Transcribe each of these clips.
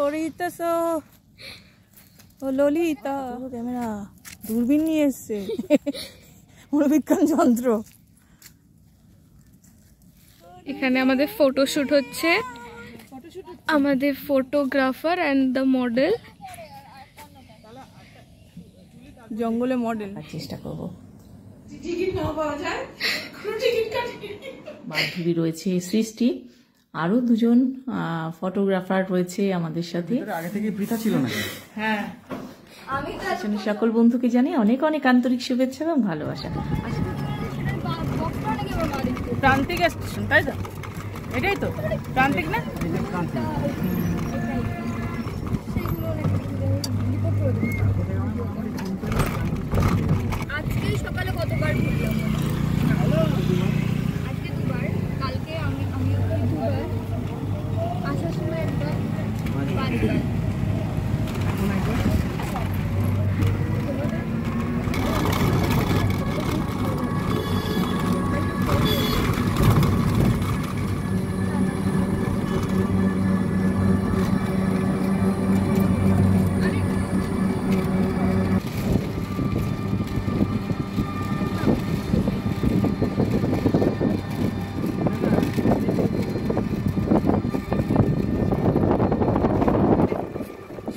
করিতেছো ও Lalita? Camera দূরবীন নিয়ে এসছে, মনোবিজ্ঞান যন্ত্র। এখানে আমাদের ফটোশুট হচ্ছে, আমাদের ফটোগ্রাফার অ্যান্ড দ্য মডেল। জঙ্গলে মডেল চেষ্টা করবো। বান্ধবী রয়েছে সৃষ্টি, আরো দুজন ফটোগ্রাফার রয়েছে আমাদের সাথে। আগে থেকে বৃথা ছিল না। হ্যাঁ, সকল বন্ধুকে জানিয়ে অনেক অনেক আন্তরিক শুভেচ্ছা এবং ভালোবাসা। প্রান্তিক স্টেশন, তাই তো? এটাই তো প্রান্তিক না? আজকে সকালে কতবার ঘুরলাম? আজকে দুবার, কালকে আমি দুবার, আসার সময় একবার, পাঁচবার।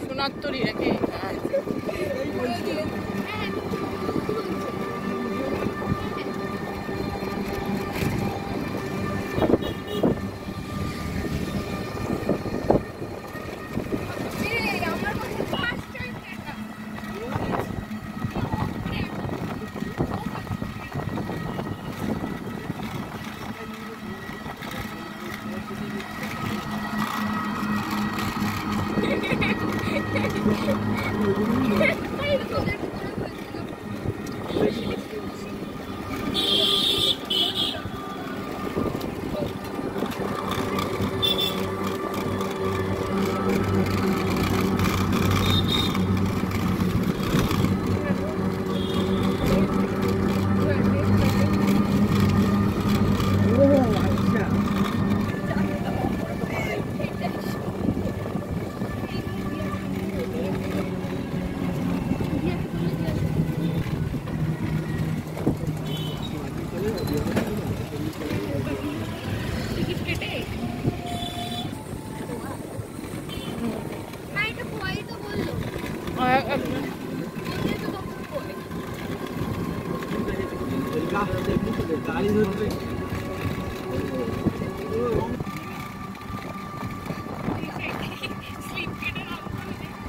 সোনাত্তরি নাকি?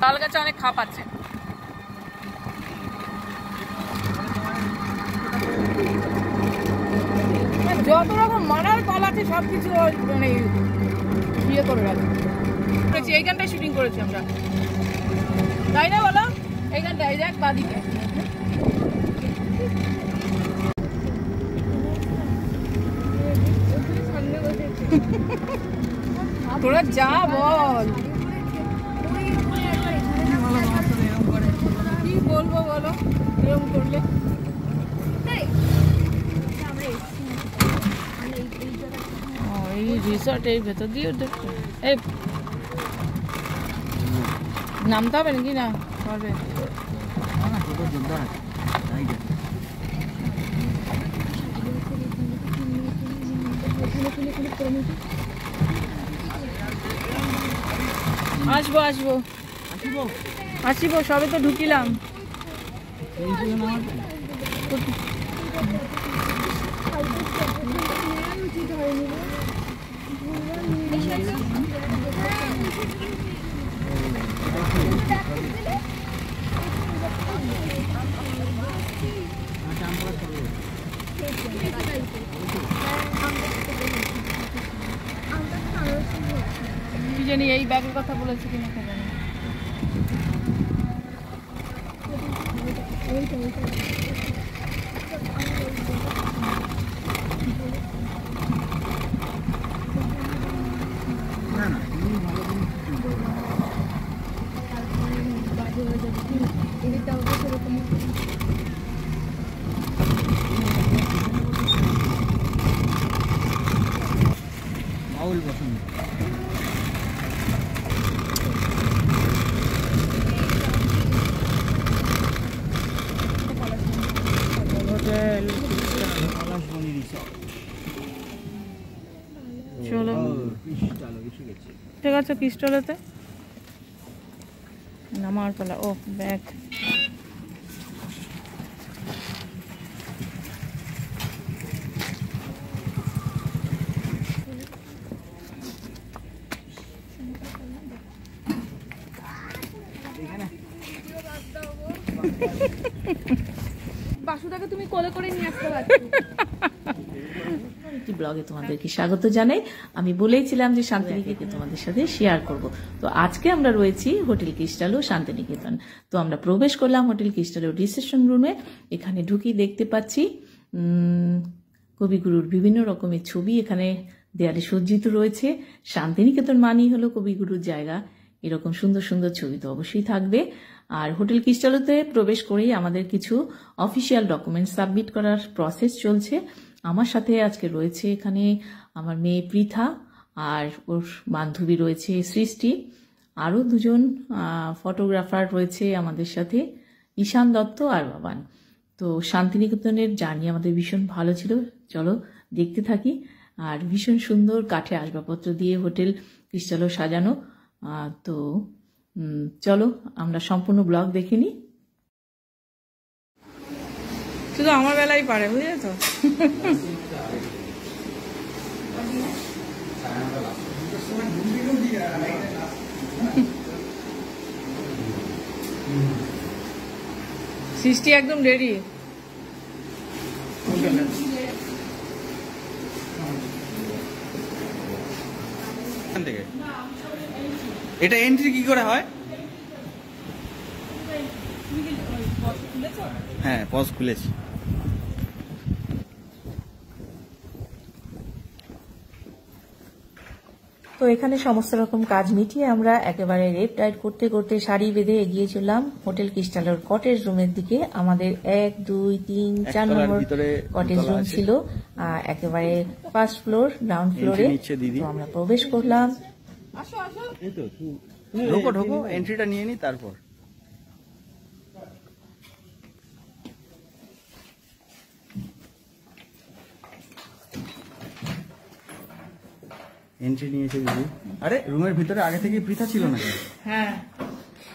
তাল গাছে অনেক খাপ আছে। যত রকম মানার পাল আছে সবকিছু মানে ইয়ে করে রাখছি। এইখানটায় শুটিং করেছি আমরা, তাই না বলো? এইখানটায় দেখ বাদিকে। তোরা যা বল, কি বলবো বলো এরকম করলে? এই রিসর্ট এই ভেতর দিয়ে দেখো। এই নামতে হবে নাকি? না হবে। আসবো আসবো আসিবো, সবে তো ঢুকিলাম। কি জানি এই ব্যাগের কথা বলেছি কিনা জানি। ঠিক আছে পিস্টলেতে নামার পালা। ও ব্যাগ বাসুদাকে তুমি কোলে করে নিয়ে আসতে পারছো। একটি ব্লগে তোমাদেরকে স্বাগত জানাই। আমি বলেইছিলাম যে শান্তিনিকেতন তোমাদের সাথে শেয়ার করব। তো আজকে আমরা রয়েছি হোটেল ক্রিস্টালো শান্তিনিকেতন। তো আমরা প্রবেশ করলাম হোটেল ক্রিস্টালো রিসেপশন রুমে। এখানে ঢুকি দেখতে পাচ্ছি কবিগুরুর বিভিন্ন রকমের ছবি এখানে দেয়ালে সজ্জিত রয়েছে। শান্তিনিকেতন মানেই হলো কবিগুরুর জায়গা, এরকম সুন্দর সুন্দর ছবি তো অবশ্যই থাকবে। আর হোটেল ক্রিস্টালোতে প্রবেশ করেই আমাদের কিছু অফিসিয়াল ডকুমেন্ট সাবমিট করার প্রসেস চলছে। আমার সাথে আজকে রয়েছে এখানে আমার মেয়ে পৃথা, আর ওর বান্ধবী রয়েছে সৃষ্টি, আরও দুজন ফটোগ্রাফার রয়েছে আমাদের সাথে, ঈশান দত্ত আর বাবান। তো শান্তিনিকেতনের জার্নি আমাদের ভীষণ ভালো ছিল, চলো দেখতে থাকি। আর ভীষণ সুন্দর কাঠে আসবাবপত্র দিয়ে হোটেল ক্রিস্টালো সাজানো। তো চলো আমরা সম্পূর্ণ ব্লগ দেখে নিই। শুধু আমার বেলাই পারে, বুঝলে তো। সৃষ্টি একদম রেডি। এটা এন্ট্রি কি করে হয়? হ্যাঁ, পজ খুলেছি। তো এখানে সমস্ত রকম কাজ মিটিয়ে আমরা একেবারে রেপ রাইড করতে করতে সারি বেঁধে এগিয়ে চললাম হোটেল ক্রিস্টালোর কটেজ রুমের দিকে। আমাদের 1, 2, 3, 4 নম্বর কটেজ রুম ছিল, একেবারে ফার্স্ট ফ্লোর গ্রাউন্ড ফ্লোরে। তো আমরা প্রবেশ করলাম। ঢোকো ঢোকো, এন্ট্রিটা নিয়ে নি তারপর। এন্ট্রি নিয়েছে দিদি। আরে রুমের ভিতরে আগে থেকে পৃথা ছিল নাকি? হ্যাঁ,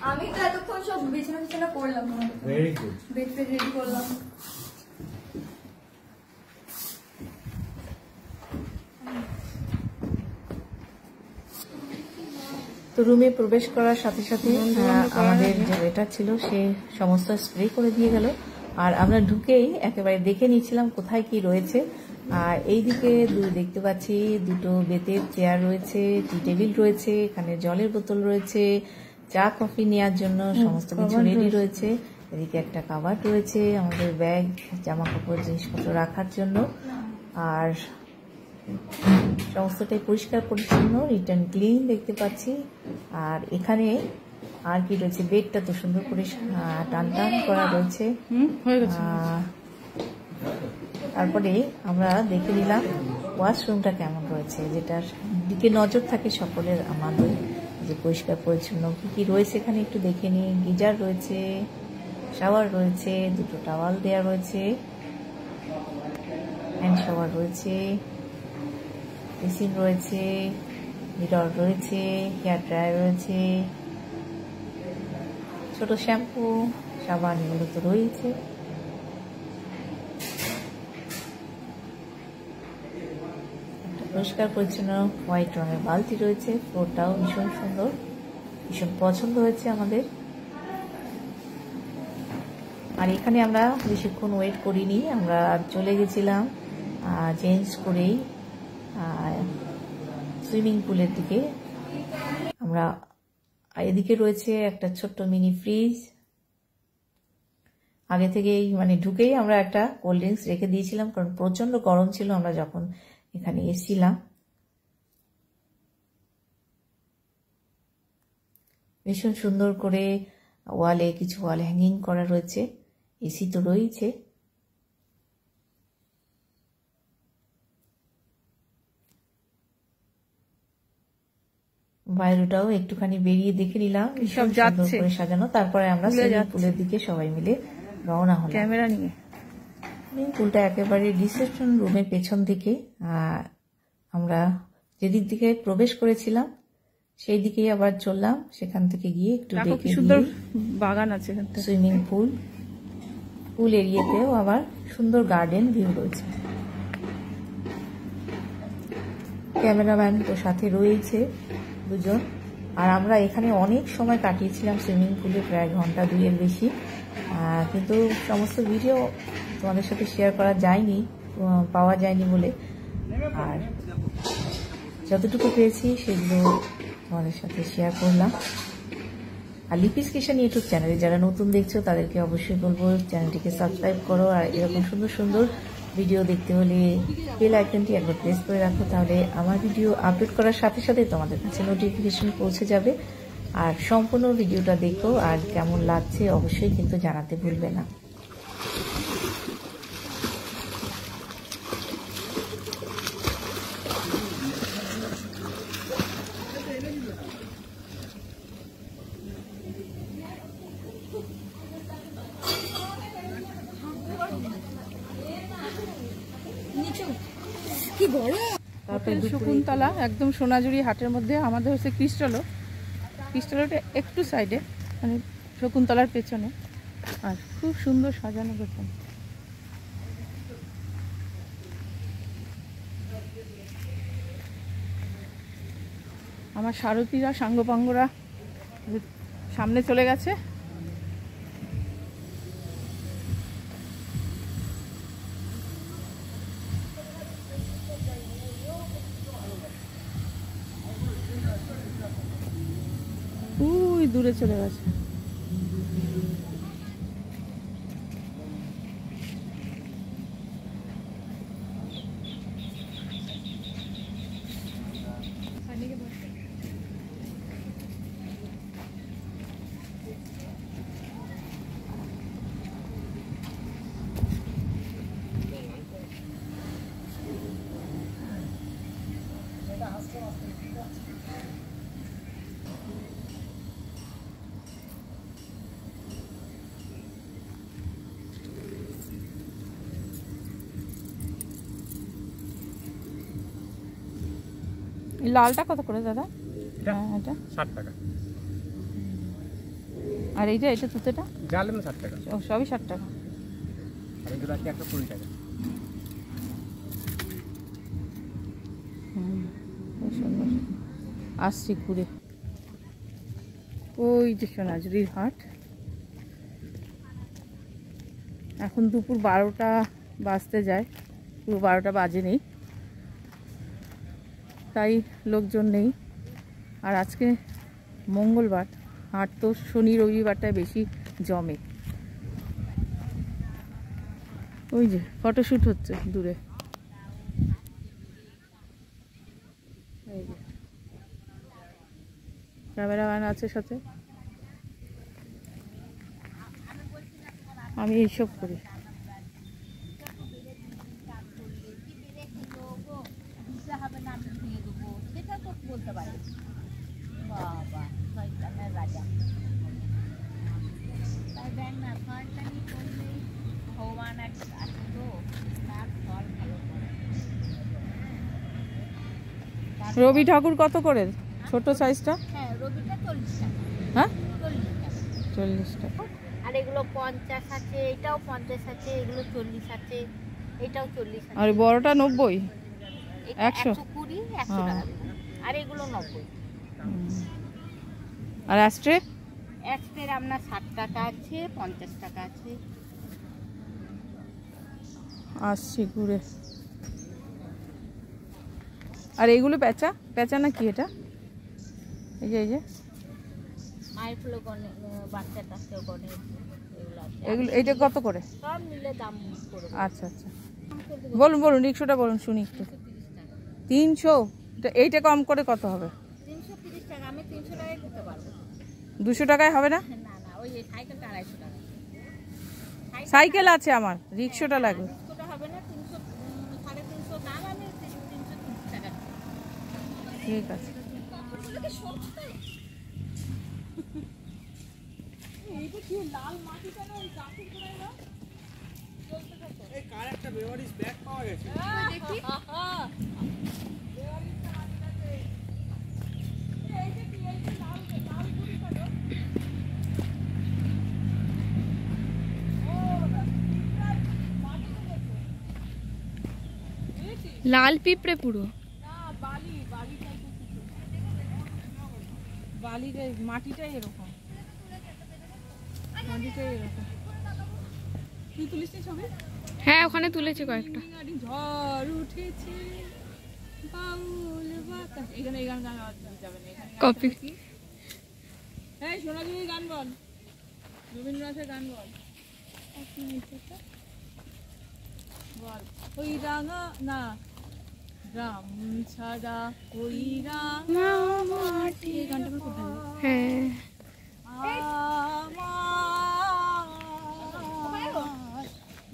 আমি তো এতক্ষণ সব বিছানা করলাম, ভেরি গুড। দেখতে রেডি করলাম। তো রুমে প্রবেশ করার সাথে সাথে আমাদের যে ওয়েটার ছিল সে সমস্ত স্প্রে করে দিয়ে গেল। আর আমরা ঢুকেই একেবারে দেখে নিচ্ছিলাম কোথায় কি রয়েছে। আর এইদিকে দেখতে পাচ্ছি দুটো বেতের চেয়ার রয়েছে, টি টেবিল রয়েছে, এখানে জলের বোতল রয়েছে, চা কফি নেওয়ার জন্য সমস্ত কিছু রেডি রয়েছে। এদিকে একটা কাভার রয়েছে আমাদের ব্যাগ, জামা কাপড়, জিনিসপত্র রাখার জন্য। আর সমস্তটাই পরিষ্কার পরিচ্ছন্ন, রিটার্ন ক্লিন দেখতে পাচ্ছি। আর এখানে আর কি রয়েছে, বেডটা তো সুন্দর করে টান টান করা রয়েছে। তারপরে আমরা দেখে নিলাম ওয়াশরুমটা কেমন রয়েছে, যেটার দিকে নজর থাকে সকলের আমাদের, যে পরিষ্কার পরিচ্ছন্ন কি কি রয়েছে এখানে একটু দেখে নিই। গিজার রয়েছে, শাওয়ার রয়েছে, দুটো টাওয়াল দেওয়া রয়েছে, হ্যান্ড শাওয়ার রয়েছে, বেসিন রয়েছে, মিরর রয়েছে, হেয়ার ড্রায়ার রয়েছে, ছোট শ্যাম্পু, সাবান এগুলো তো রয়েছে। একটা পরিষ্কার পরিচ্ছন্ন হোয়াইট রঙের বালতি রয়েছে। ফ্লোরটাও ভীষণ সুন্দর, ভীষণ পছন্দ হয়েছে আমাদের। আর এখানে আমরা বেশিক্ষণ ওয়েট করিনি, আমরা চলে গেছিলাম চেঞ্জ করেই সুইমিং পুলের দিকে। আমরা এদিকে রয়েছে একটা ছোট্ট মিনি ফ্রিজ। আগে থেকেই মানে ঢুকেই আমরা একটা কোল্ড ড্রিঙ্কস রেখে দিয়েছিলাম, কারণ প্রচন্ড গরম ছিল আমরা যখন এখানে এসেছিলাম। ভীষণ সুন্দর করে ওয়ালে কিছু ওয়াল হ্যাঙ্গিং করা রয়েছে, এসি তো রয়েছে। বাইরেটাও একটুখানি বেরিয়ে দেখে নিলাম, সব যাচ্ছে সাজানো। তারপরে আমরা সুইমিং পুলের দিকে সবাই মিলে রওনা হলাম ক্যামেরা নিয়ে। সুইমিং পুলটা একেবারে রিসেপশন রুমের পেছন দিকে। আমরা যেদিক থেকে প্রবেশ করেছিলাম সেই দিকেই আবার চললাম। সেখান থেকে গিয়ে একটু দেখে সুন্দর বাগান আছে এখানটা, সুইমিং পুল এরিয়াতেও আবার সুন্দর গার্ডেন ভিউ রয়েছে। ক্যামেরাম্যান তো সাথে রয়েছে দুজন। আর আমরা এখানে অনেক সময় কাটিয়েছিলাম সুইমিং পুলে, প্রায় ঘন্টা 2 বেশি। কিন্তু সমস্ত ভিডিও তোমাদের সাথে শেয়ার করা যায়নি, পাওয়া যায়নি বলে। আর যতটুকু পেয়েছি সেগুলো তোমাদের সাথে শেয়ার করলাম। আর লিপিস কিচেন ইউটিউব চ্যানেলে যারা নতুন দেখছো তাদেরকে অবশ্যই বলবো চ্যানেলটিকে সাবস্ক্রাইব করো। আর এরকম সুন্দর সুন্দর ভিডিও দেখতে হলে বেল আইকনটি একবার প্রেস করে রাখো, তাহলে আমার ভিডিও আপলোড করার সাথে সাথে তোমাদের কাছে নোটিফিকেশন পৌঁছে যাবে। আর সম্পূর্ণ ভিডিওটা দেখো, আর কেমন লাগছে অবশ্যই কিন্তু জানাতে ভুলবে না। শকুন্তলা একদম সোনাঝুরি হাটের মধ্যে। আমাদের হচ্ছে ক্রিস্টালোটা একটু সাইডে, মানে শকুন্তলার পেছনে। আর খুব সুন্দর সাজানো পেছন। আমার সারথীরা সাঙ্গপাঙ্গরা সামনে চলে গেছে। দূরে চলে গেছে। লালটা কত করে দাদা? এটা 60 টাকা। আর এইটা তুতেটা জালে 60 টাকা। সবই 60 টাকা। আর এগুলো আছে 120 টাকা। আসছি ঘুরে। ওই যে সোনাঝুরির হাট। এখন দুপুর 12টা বাজতে যায়, পুরো 12টা বাজে নেই, তাই লোকজন নেই। আর আজকে মঙ্গলবার, হাট তো শনি রবিবারটায় বেশি জমে। ওই যে ফটোশ্যুট হচ্ছে দূরে। ক্যামেরাম্যান আছে সাথে। আমি এইসব করি। রবি ঠাকুর কত করে ছোট সাইজটা? হ্যাঁ, রবিটা 40 টাকা। হ্যাঁ, 40 40 টাকা। টাকা। আর এগুলো 50 আছে, এটাও 50 আছে, এগুলো 40 আছে, এটাও 40 আছে। আর বড়টা 90, এটা 100 120, 100 টাকা দেবো। আর এগুলো 90। আর অ্যাস্ট্রে? এক্সের আপনার 60 টাকা আছে, 50 টাকা আছে। আসছি ঘুরে। আর এইগুলো পেঁচা না কি এটা? এই যে মায়ের ফুলো বাচ্চা টাচ্চা গনে এগুলো, এইটা কত করে? সব মিলে দাম করে। আচ্ছা, বলুন রিক্সাটা বলুন শুনি একটু। 300? এইটা কম করে কত হবে? 330 টাকা। আমি 300 টাকায় দিতে পারবো। 200 টাকায় হবে না? না, ওই সাইকেলটা 250 টাকা। সাইকেল আছে আমার, রিক্সাটা লাগবে। রিক্সাটা হবে না, 300 350 দাম। আমি 330 টাকা। ঠিক আছে। এইটা কি লাল মাটি কেন ওই গাছের গোড়ায় না? এই কার একটা বেওয়ারিশ ব্যাগ পাওয়া গেছে। দেখি। লাল পিঁপড়ে পুরো। না বালিটাই তো কিছু। বালির এই মাটিটাই এরকম, মাটিটাই এরকম। তুই তুলিস নি ছবি? হ্যাঁ ওখানে তুলেছি কয়েকটা। ঝড় উঠেছে বাউল বাতাস, এখানে এই গান গাওয়া যাবে না, এখানে কপি। এই সোনাঝুরি গান বল, রবীন্দ্রনাথের গান বল। বল ওই রাঙা না গ্রাম ছাড়া ওই রাঙা মাটি, এই গানটা আমার খুব ভালো লাগে। হ্যাঁ আমার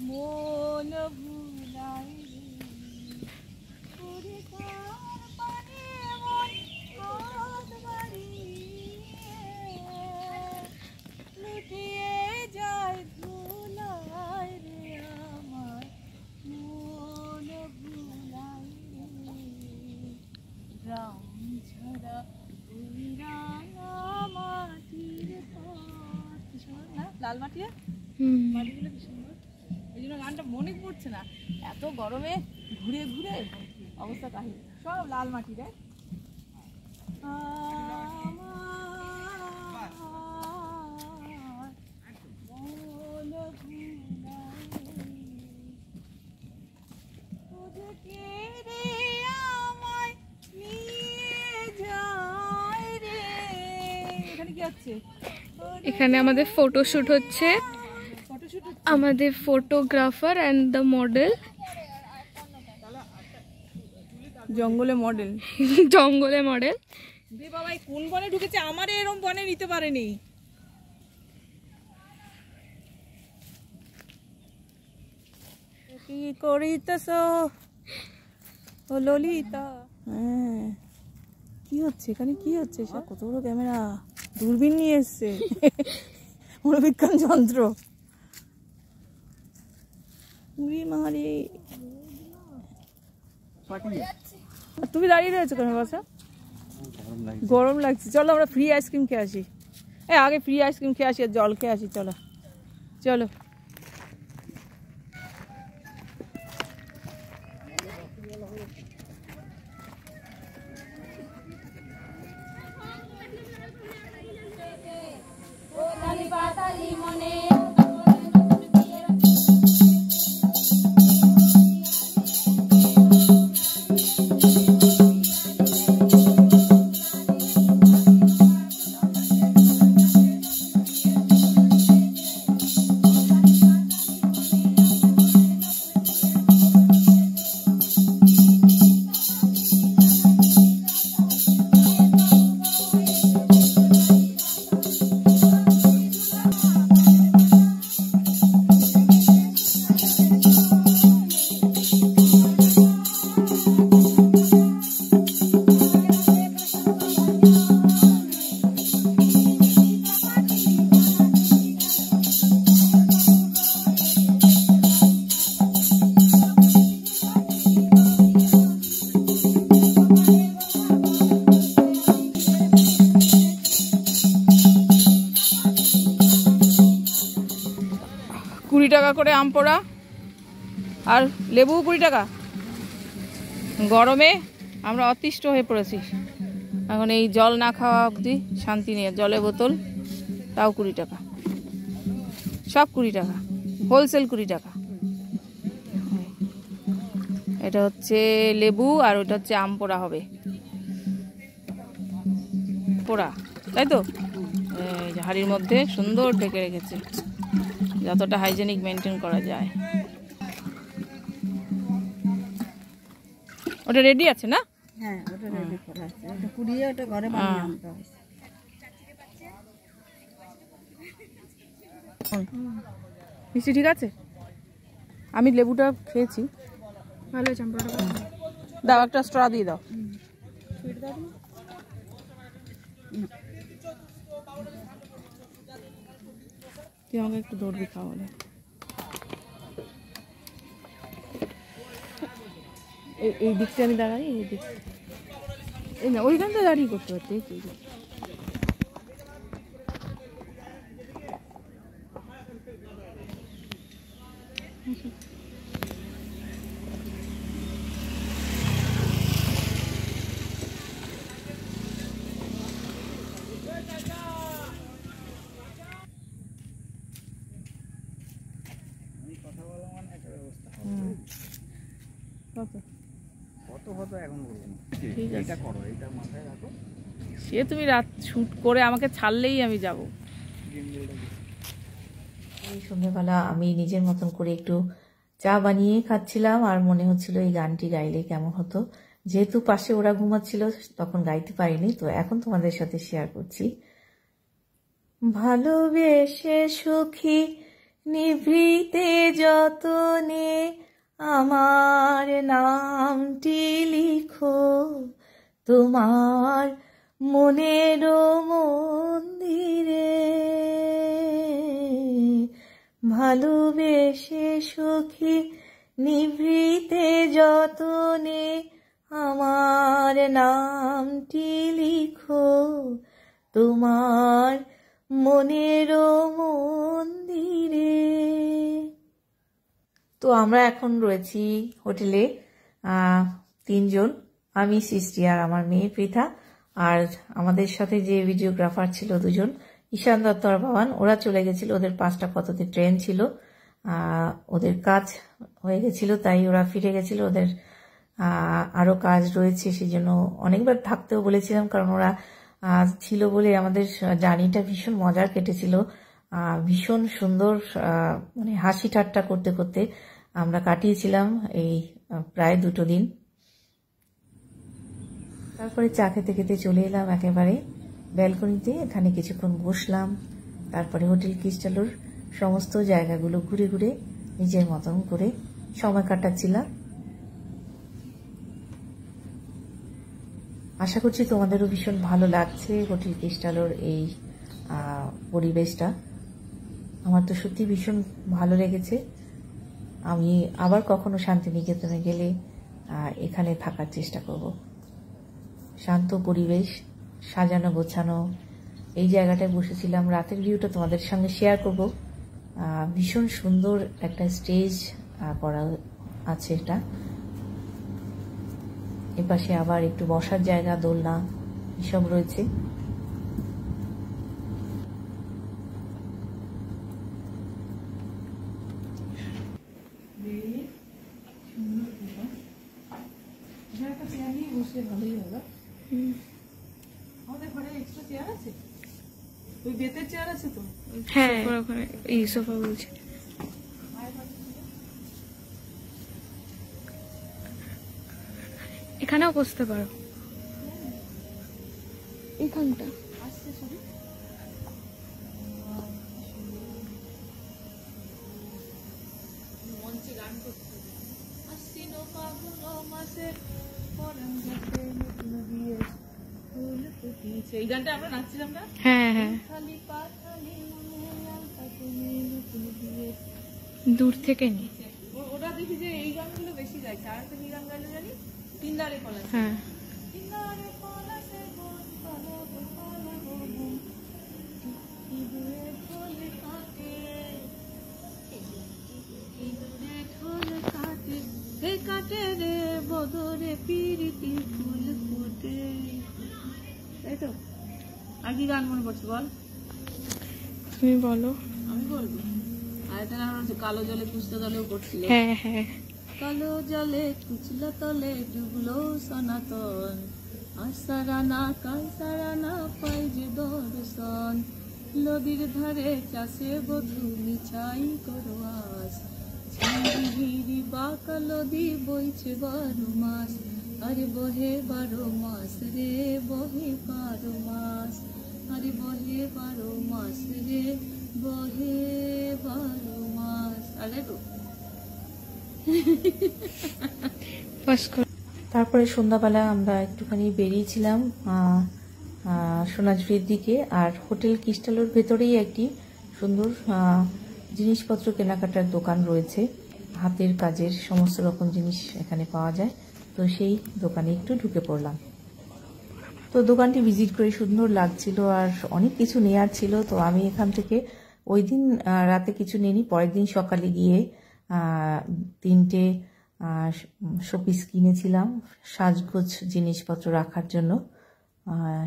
মন ভুলাই ওরে কার পানে মন হাত বাড়িয়ে লুটিয়ে যায় ধুলায় রে আমার মন ভুলাই রাম ছাড়া ওই রাঙা মাটির পথ। কি সুন্দর না লাল মাটি, মাটিগুলো কি সুন্দর। এই জন্য গানটা মনে পড়ছে না, এত গরমে ঘুরে ঘুরে অবস্থা কাহিল, সব লাল মাটি রে। এখানে কি আছে? এখানে আমাদের ফটোশুট হচ্ছে, ফটোশুট আমাদের ফটোগ্রাফার অ্যান্ড দ্য মডেল। জঙ্গলে মডেল, জঙ্গলে মডেল। দে বাবা এই কোন বনে ঢুকেছে, আমারে এরকম বনে নিতে পারেনি। কি করিতেছ ও ললিতা? হ্যাঁ কি হচ্ছে এখানে, কি হচ্ছে? সব কত বড় ক্যামেরা, দূরবীন নিয়ে এসছে, মনোবিজ্ঞান যন্ত্র। উড়ি মারি, তুমি দাঁড়িয়ে রয়েছো কেন বাসা? গরম লাগছে, চলো আমরা ফ্রি আইসক্রিম খেয়ে আসি। আগে ফ্রি আইসক্রিম খেয়ে আসি আর জল খেয়ে আসি, চলো চলো। টাকা করে আম পোড়া আর লেবু 20 টাকা। গরমে আমরা অতিষ্ঠ হয়ে পড়েছি, এখন এই জল না খাওয়া অবধি শান্তি নেই। জলের বোতল তাও 20 টাকা, সব 20 টাকা, হোলসেল 20 টাকা। এটা হচ্ছে লেবু আর ওটা হচ্ছে আম পোড়া হবে, পোড়া তাই তো। এই যে হাড়ির মধ্যে সুন্দর ঢেকে রেখেছে, যতটা হাইজেনিক মেনটেন করা যায়। ওটা রেডি আছে না? হ্যাঁ ওটা রেডি করা আছে, ওটা কুড়িয়ে ওটা ঘরে বানিয়ে আনতে হয়। মিষ্টি ঠিক আছে? আমি লেবুটা খেয়েছি, ভালো চাম্পাটা। দাও একটা স্ট্র দিয়ে দাও। তুই আমাকে একটু দৌড়বি খাওয়ালে। এই দিকটা আমি দাঁড়াই, এই দিক এই না, ওইখানটা দাঁড়িয়ে করতে পারতে। কত কত কত এখন বলবো না। ঠিক আছে। এটা করো, এটা মাথায় রাখো। সে তুমি রাত শুট করে আমাকে ছাড়লেই আমি যাব। এই সন্ধ্যেবেলা আমি নিজের মতন করে একটু চা বানিয়ে খাচ্ছিলাম আর মনে হচ্ছিল এই গানটি গাইলে কেমন হতো। যেহেতু পাশে ওরা ঘুমাচ্ছিল তখন গাইতে পারিনি, তো এখন তোমাদের সাথে শেয়ার করছি। ভালোবেসে সুখী নিভৃতে যতনে আমার নামটি লিখো তোমার মনের মন্দিরে। ভালোবেসে সুখী নিভৃতে যতনে আমার নামটি লিখো তোমার মনের মন্দিরে। তো আমরা এখন রয়েছি হোটেলে, 3 জন, আমি, সৃষ্টি আর আমার মেয়ে পৃথা। আর আমাদের সাথে যে ভিডিওগ্রাফার ছিল 2 জন, ঈশান দত্ত আর বাবান, ওরা চলে গেছিল, ওদের 5টা কততে ট্রেন ছিল, ওদের কাজ হয়ে গেছিল তাই ওরা ফিরে গেছিল। ওদের আরো কাজ রয়েছে, সেই জন্য অনেকবার থাকতেও বলেছিলাম, কারণ ওরা ছিল বলে আমাদের জার্নিটা ভীষণ মজার কেটেছিল। ভীষণ সুন্দর, মানে হাসি ঠাট্টা করতে করতে আমরা কাটিয়েছিলাম এই প্রায় 2 দিন। তারপরে চা খেতে খেতে চলে এলাম একেবারে ব্যালকনিতে, এখানে কিছুক্ষণ বসলাম। তারপরে হোটেল ক্রিস্টালোর সমস্ত জায়গাগুলো ঘুরে ঘুরে নিজের মতন করে সময় কাটাচ্ছিলাম। আশা করছি তোমাদেরও ভীষণ ভালো লাগছে হোটেল ক্রিস্টালোর এই পরিবেশটা। আমার তো সত্যি ভীষণ ভালো লেগেছে। আমি আবার কখনো শান্তিনিকেতনে গেলে এখানে থাকার চেষ্টা করব। শান্ত পরিবেশ, সাজানো গোছানো। এই জায়গাটায় বসেছিলাম, রাতের ভিউটা তোমাদের সঙ্গে শেয়ার করব। ভীষণ সুন্দর একটা স্টেজ করা আছে এটা। এপাশে আবার একটু বসার জায়গা, দোলনা এসব রয়েছে। বসে ভালোই হলো। আমাদের ঘরে এক্সট্রা চেয়ার আছে, ওই বেতের চেয়ার আছে তো। হ্যাঁ ওখানে এই সোফা বলছে। এখানেও বসতে পারো, এখানটা আসছে সবই। মঞ্চে গান করতে আশ্বিন ফাগুন মাসের পরাণ যাতে নতুন দিয়ে ফুল ফুটিয়েছে, এই গানটা আমরা নাচছিলাম না। হ্যাঁ হ্যাঁ খালি পাখালি মনে আলতা তুমি নতুন দিয়ে। দূর থেকে নি। ওরা দেখি যে এই গানগুলো বেশি গাইছে। আর একটা কি গান গাইলো জানি, তিনদারে কলা। হ্যাঁ তিনদারে কলা সে বন কলা কলা বন ইদুরে ঢোল কাটে, ইদুরে ঢোল কাটে, হে কাটে রে বদরে পিরিতি ফুল ফুটে। তাই তো। আর কি গান মনে পড়ছে বল? তুমি বলো। আমি বলবো। আর এটা গান হচ্ছে কালো জলে কুচলো তলেও করছিল। হ্যাঁ হ্যাঁ কালো জলে কুচলো তলে ডুবলো সনাতন, আর সারানা কাল সারানা পাই যে দর্শন। নদীর ধারে চাষে বধু মিছাই করো আস, ঝিরি বাঁকা নদী বইছে 12 মাস। আরে বহে 12 মাস রে, বহে 12 মাস। আরে বহে 12 মাস রে, বহে 12 মাস। আরে তো তারপরে সন্ধ্যাবেলা আমরা একটুখানি বেরিয়েছিলাম সোনাঝুরির দিকে। আর হোটেল ক্রিস্টালোর ভেতরেই একটি সুন্দর জিনিসপত্র কেনাকাটার দোকান রয়েছে, হাতের কাজের সমস্ত রকম জিনিস এখানে পাওয়া যায়। তো সেই দোকানে একটু ঢুকে পড়লাম। তো দোকানটি ভিজিট করে সুন্দর লাগছিল আর অনেক কিছু নেওয়ার ছিল। তো আমি এখান থেকে ওই দিন রাতে কিছু নিইনি, পরের দিন সকালে গিয়ে 3টে শোপিস কিনেছিলাম সাজগোজ জিনিসপত্র রাখার জন্য।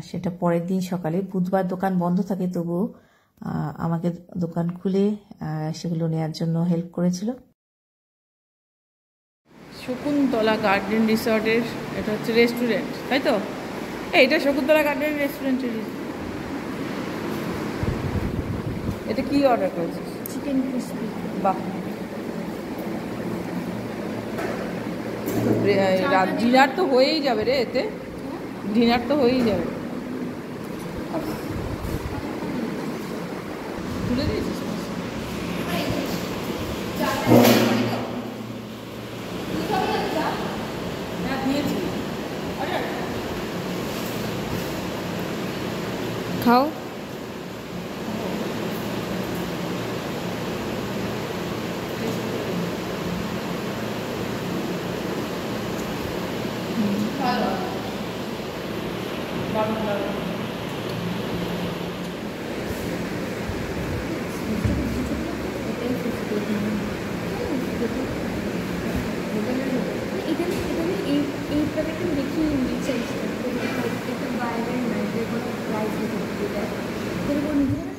সেটা পরের দিন সকালে, বুধবার দোকান বন্ধ থাকে, তবুও আমাকে দোকান খুলে সেগুলো নেওয়ার জন্য হেল্প করেছিল। শকুন্তলা গার্ডেন রিসর্টের, এটা হচ্ছে রেস্টুরেন্ট, তাই তো? এটা শকুন্তলা গার্ডেন রেস্টুরেন্টের। এটা কি অর্ডার করেছিস? Chicken crispy. বাহ, ডিনার তো হয়েই যাবে রে, এতে ডিনার তো হয়েই যাবে। তুলে দিয়েছিস? হ্যাঁ দিয়েছি। খাও। এখানে এখানে এইভাবে একটু দেখিয়ে নিতে চাইছিলাম, এটা বাইরের নয়, যে কোনো প্রাইস দিতে দেয় এরকম নিজেরা।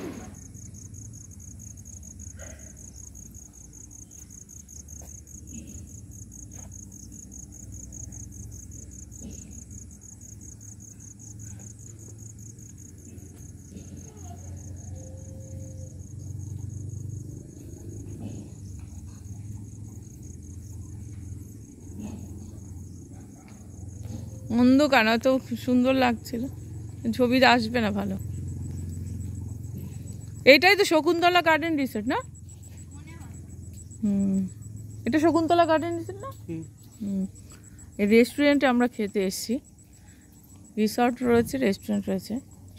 অন্ধকার তো সুন্দর লাগছিল, ছবিতে আসবে না ভালো। এইটাই তো শকুন্তলা গার্ডেন রিসোর্ট না? এটা শকুন্তলা গার্ডেন রিসোর্ট না? এই রেস্টুরেন্টে আমরা খেতে এসেছি। রিসর্ট রয়েছে, রেস্টুরেন্ট রয়েছে,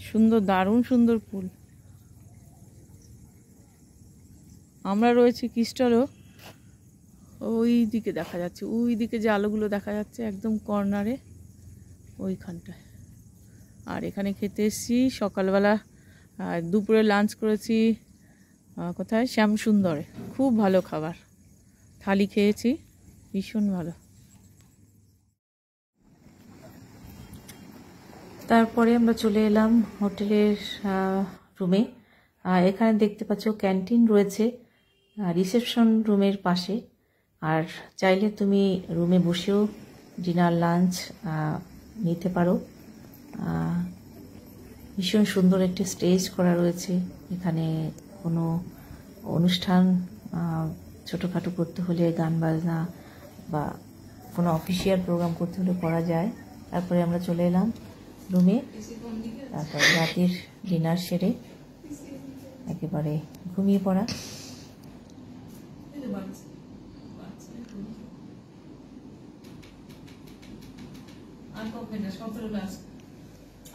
সুন্দর, দারুণ সুন্দর ফুল। আমরা রয়েছি ক্রিস্টালও, ওই দিকে দেখা যাচ্ছে, ওই দিকে যে আলোগুলো দেখা যাচ্ছে একদম কর্নারে ওইখানটায়। আর এখানে খেতে এসেছি সকালবেলা, দুপুরে লাঞ্চ করেছি কোথায়, শ্যামসুন্দরে। খুব ভালো খাবার, থালি খেয়েছি, ভীষণ ভালো। তারপরে আমরা চলে এলাম হোটেলের রুমে। এখানে দেখতে পাচ্ছ ক্যান্টিন রয়েছে রিসেপশন রুমের পাশে, আর চাইলে তুমি রুমে বসেও ডিনার লাঞ্চ নিতে পারো। ভীষণ সুন্দর একটি স্টেজ করা রয়েছে এখানে। কোনো অনুষ্ঠান ছোটোখাটো করতে হলে, গান বাজনা বা কোনো অফিসিয়াল প্রোগ্রাম করতে হলে করা যায়। তারপরে আমরা চলে এলাম রুমে, তারপরে রাতের ডিনার সেরে একেবারে ঘুমিয়ে পড়া।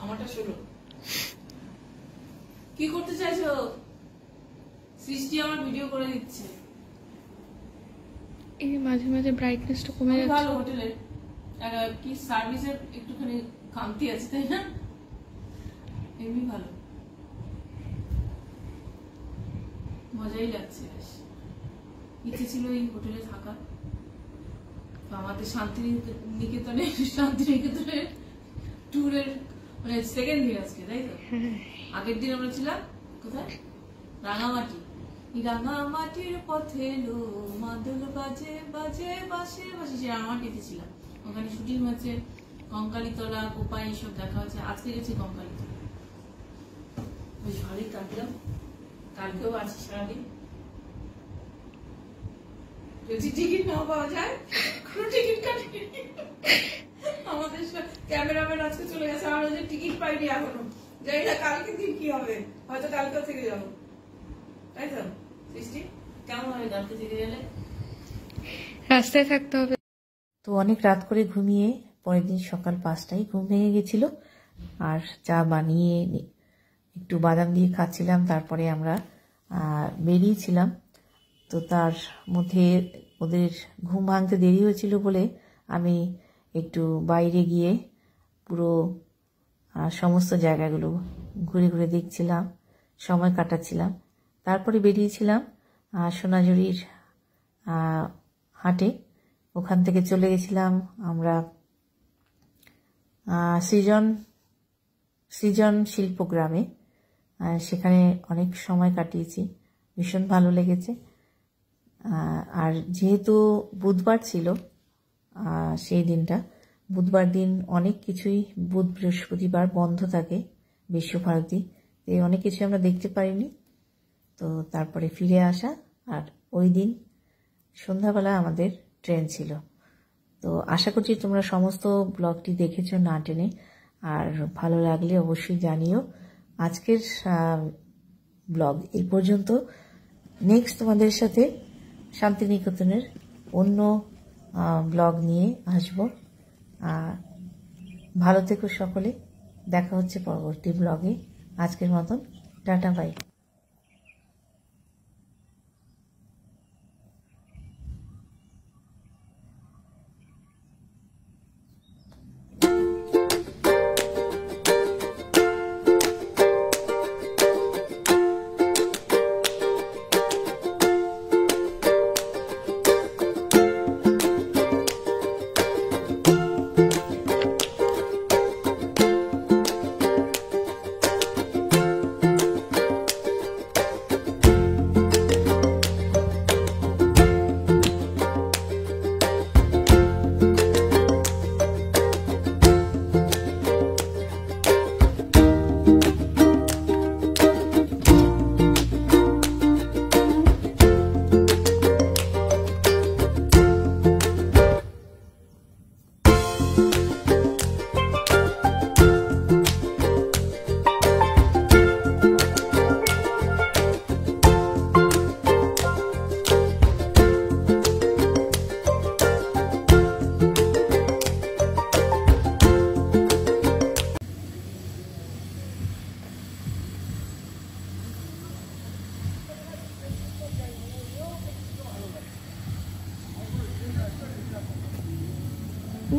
আমারটা শুরু। কি করতে চাইছো? সৃষ্টি আমার ভিডিও করে দিচ্ছে। এই মাঝে মাঝে ব্রাইটনেসটা কমে খুবই যাচ্ছে। ভালো হোটেলের কি সার্ভিসের একটুখানি খামতি আছে, তাই না? এমনি ভালো, মজাই লাগছে বেশ। ইচ্ছে ছিল এই হোটেলে থাকা। তো আমাদের শান্তিনিকেতনের ট্যুরের মানে সেকেন্ড দিন আজকে, তাই তো? আগের দিন আমরা ছিলাম কোথায়, রাঙামাটি। রাঙামাটির পথে লো মাদল বাজে বাজে বাসে বাসে, সে রাঙামাটিতে ছিলাম। ওখানে শুটিং হয়েছে, কঙ্কালীতলা, কোপাই এসব দেখা হয়েছে। আজকে গেছি কঙ্কালীতলা, বেশ ভালোই কাটলাম। কালকেও আছি সারাদিন। যদি টিকিট না পাওয়া যায়, কোনো টিকিট কাটেনি আমাদের ক্যামেরাম্যান আজকে চলে গেছে, আর ওদের টিকিট পাইনি এখনো। জানি না কালকে দিন কি হবে, হয়তো কালকেও থেকে যাবো, তাই তো? সৃষ্টি কেমন হবে কালকে থেকে গেলে? রাস্তায় থাকতে হবে। তো অনেক রাত করে ঘুমিয়ে পরের দিন সকাল 5টায় ঘুম ভেঙে গেছিল, আর চা বানিয়ে একটু বাদাম দিয়ে খাচ্ছিলাম। তারপরে আমরা বেরিয়েছিলাম। তো তার মধ্যে ওদের ঘুম ভাঙতে দেরি হয়েছিল বলে আমি একটু বাইরে গিয়ে পুরো সমস্ত জায়গাগুলো ঘুরে ঘুরে দেখছিলাম, সময় কাটাচ্ছিলাম। তারপরে বেরিয়েছিলাম সোনাঝুরির হাটে। ওখান থেকে চলে গেছিলাম আমরা সৃজন শিল্পগ্রামে। সেখানে অনেক সময় কাটিয়েছি, ভীষণ ভালো লেগেছে। আর যেহেতু বুধবার ছিল, সেই দিনটা। বুধবার দিন অনেক কিছুই, বুধ বৃহস্পতিবার বন্ধ থাকে বিশ্বভারতী, এই অনেক কিছু আমরা দেখতে পারিনি। তো তারপরে ফিরে আসা, আর ওই দিন সন্ধ্যাবেলা আমাদের ট্রেন ছিল। তো আশা করছি তোমরা সমস্ত ব্লগটি দেখেছো না টেনে, আর ভালো লাগলে অবশ্যই জানিও। আজকের ব্লগ এই পর্যন্ত। নেক্সট তোমাদের সাথে শান্তিনিকেতনের অন্য ব্লগ নিয়ে আসবো। ভালো থেকো সকলে, দেখা হচ্ছে পরবর্তী ব্লগে। আজকের মতন টাটা বাই।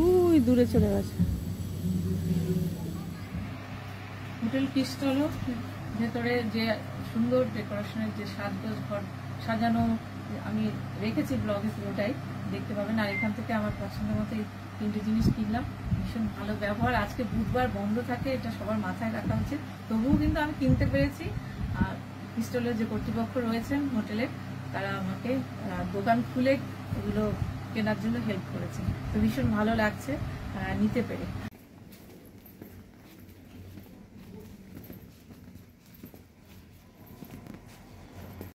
ওই দূরে চলে গেছে হোটেল ক্রিস্টালো। ভেতরে যে সুন্দর ডেকোরেশনের যে সাজগোজ ঘর সাজানো আমি রেখেছি ব্লগে, পুরোটাই দেখতে পাবেন। আর এখান থেকে আমার পছন্দের মতো এই 3টে জিনিস কিনলাম। ভীষণ ভালো ব্যবহার। আজকে বুধবার বন্ধ থাকে, এটা সবার মাথায় রাখা উচিত। তবুও কিন্তু আমি কিনতে পেরেছি। আর ক্রিস্টালের যে কর্তৃপক্ষ রয়েছেন হোটেলে, তারা আমাকে দোকান খুলে এগুলো কেনার জন্য হেল্প করেছে। তো ভীষণ ভালো লাগছে নিতে পেরে।